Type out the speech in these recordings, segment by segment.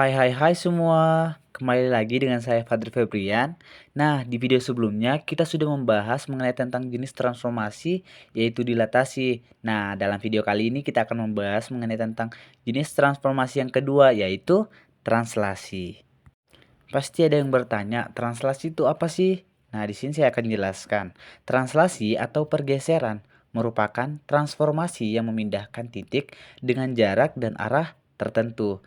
Hai semua, kembali lagi dengan saya Fadri Febrian. Nah, di video sebelumnya kita sudah membahas mengenai tentang jenis transformasi yaitu dilatasi. Nah, dalam video kali ini kita akan membahas mengenai tentang jenis transformasi yang kedua yaitu translasi. Pasti ada yang bertanya, translasi itu apa sih? Nah, di sini saya akan jelaskan. Translasi atau pergeseran merupakan transformasi yang memindahkan titik dengan jarak dan arah tertentu.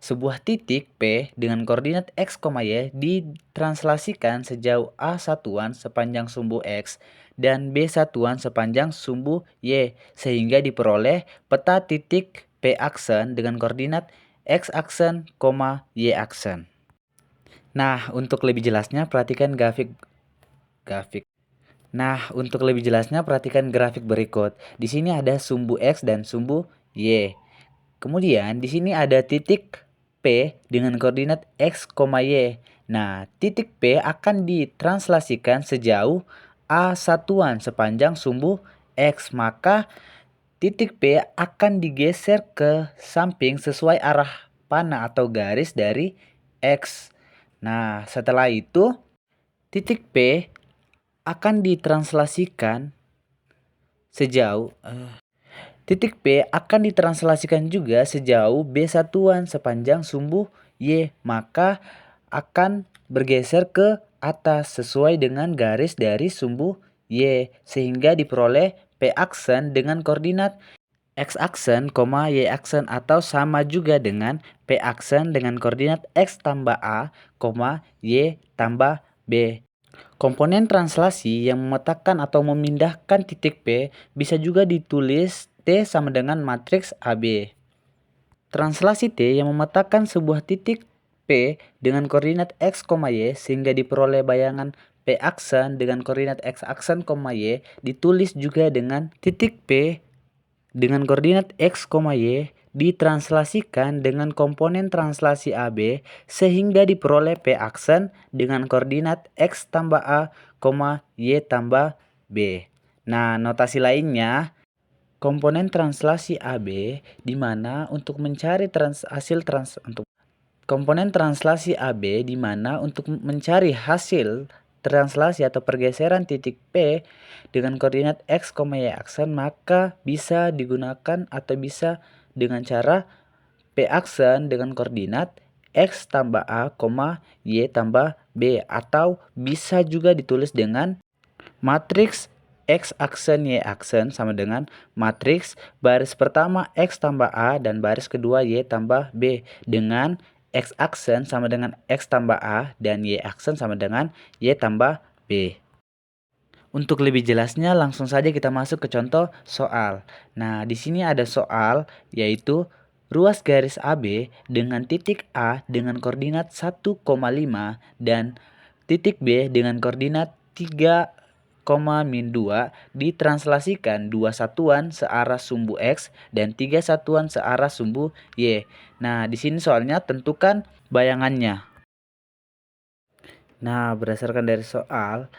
Sebuah titik P dengan koordinat x, y ditranslasikan sejauh A satuan sepanjang sumbu x dan B satuan sepanjang sumbu y sehingga diperoleh peta titik P aksen dengan koordinat x aksen, y aksen. Nah, untuk lebih jelasnya perhatikan grafik. Untuk lebih jelasnya perhatikan grafik berikut. Di sini ada sumbu X dan sumbu Y. Kemudian di sini ada titik P dengan koordinat X, Y. Nah, titik P akan ditranslasikan sejauh A satuan sepanjang sumbu X. Maka titik P akan digeser ke samping sesuai arah panah atau garis dari X. Nah, setelah itu titik P akan ditranslasikan sejauh titik P akan ditranslasikan juga sejauh B satuan sepanjang sumbu Y, maka akan bergeser ke atas sesuai dengan garis dari sumbu Y sehingga diperoleh P aksen dengan koordinat X aksen, Y aksen atau sama juga dengan P aksen dengan koordinat X tambah A, Y tambah B. Komponen translasi yang memetakan atau memindahkan titik P bisa juga ditulis T sama dengan matriks AB. Translasi T yang memetakan sebuah titik P dengan koordinat X, Y sehingga diperoleh bayangan P aksen dengan koordinat X aksen, Y ditulis juga dengan titik P dengan koordinat X, Y ditranslasikan dengan komponen translasi AB sehingga diperoleh P aksen dengan koordinat X tambah A, Y tambah B. Nah, notasi lainnya komponen translasi AB di mana untuk mencari komponen translasi AB di mana untuk mencari hasil translasi atau pergeseran titik P dengan koordinat X, Y aksen maka bisa digunakan atau bisa dengan cara P aksen dengan koordinat X tambah A, Y tambah B atau bisa juga ditulis dengan matriks X aksen Y aksen sama dengan matriks baris pertama X tambah A dan baris kedua Y tambah B dengan X aksen sama dengan X tambah A dan Y aksen sama dengan Y tambah B. Untuk lebih jelasnya langsung saja kita masuk ke contoh soal. Nah, di sini ada soal yaitu ruas garis AB dengan titik A dengan koordinat 1,5 dan titik B dengan koordinat 3, min 2 ditranslasikan 2 satuan searah sumbu X dan 3 satuan searah sumbu Y. Nah, di sini soalnya tentukan bayangannya. Nah, berdasarkan dari soal,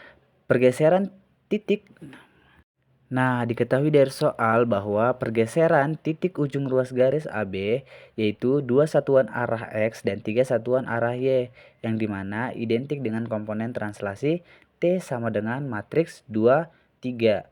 pergeseran titik. Nah, diketahui dari soal bahwa pergeseran titik ujung ruas garis AB yaitu 2 satuan arah X dan 3 satuan arah Y yang dimana identik dengan komponen translasi T sama dengan matriks 2, 3.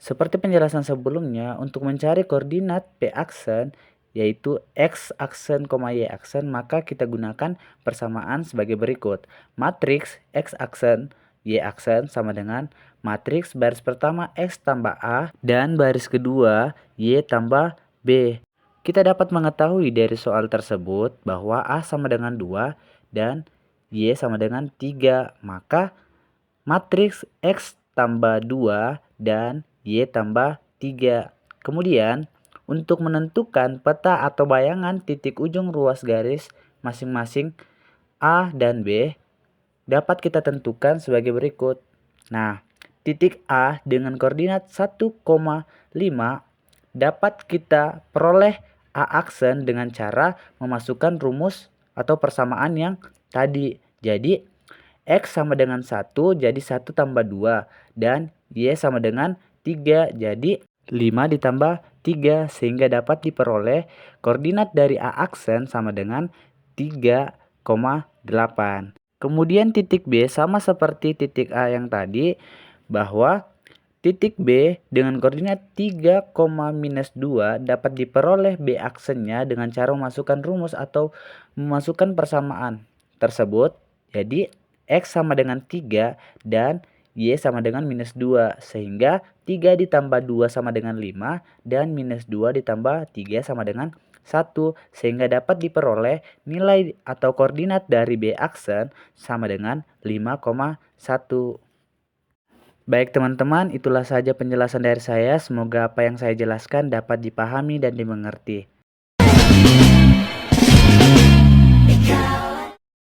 Seperti penjelasan sebelumnya, untuk mencari koordinat P aksen yaitu X aksen, Y aksen maka kita gunakan persamaan sebagai berikut. Matriks X aksen, Y aksen sama dengan matriks baris pertama X tambah A dan baris kedua Y tambah B. Kita dapat mengetahui dari soal tersebut bahwa A sama dengan 2 dan Y sama dengan 3. Maka matriks X tambah 2 dan Y tambah 3. Kemudian untuk menentukan peta atau bayangan titik ujung ruas garis masing-masing A dan B dapat kita tentukan sebagai berikut. Nah, titik A dengan koordinat 1,5 dapat kita peroleh A aksen dengan cara memasukkan rumus atau persamaan yang tadi. Jadi, X sama dengan 1 jadi 1 tambah 2 dan Y sama dengan 3 jadi 5 ditambah 3 sehingga dapat diperoleh koordinat dari A aksen sama dengan 3,8. Kemudian titik B sama seperti titik A yang tadi, bahwa titik B dengan koordinat 3,-2 dapat diperoleh B aksennya dengan cara memasukkan rumus atau memasukkan persamaan tersebut. Jadi X sama dengan 3 dan Y sama dengan -2. Sehingga 3 ditambah 2 sama dengan 5 dan -2 ditambah 3 sama dengan 1. Sehingga dapat diperoleh nilai atau koordinat dari B aksen sama dengan 5,1. Baik teman-teman, itulah saja penjelasan dari saya. Semoga apa yang saya jelaskan dapat dipahami dan dimengerti.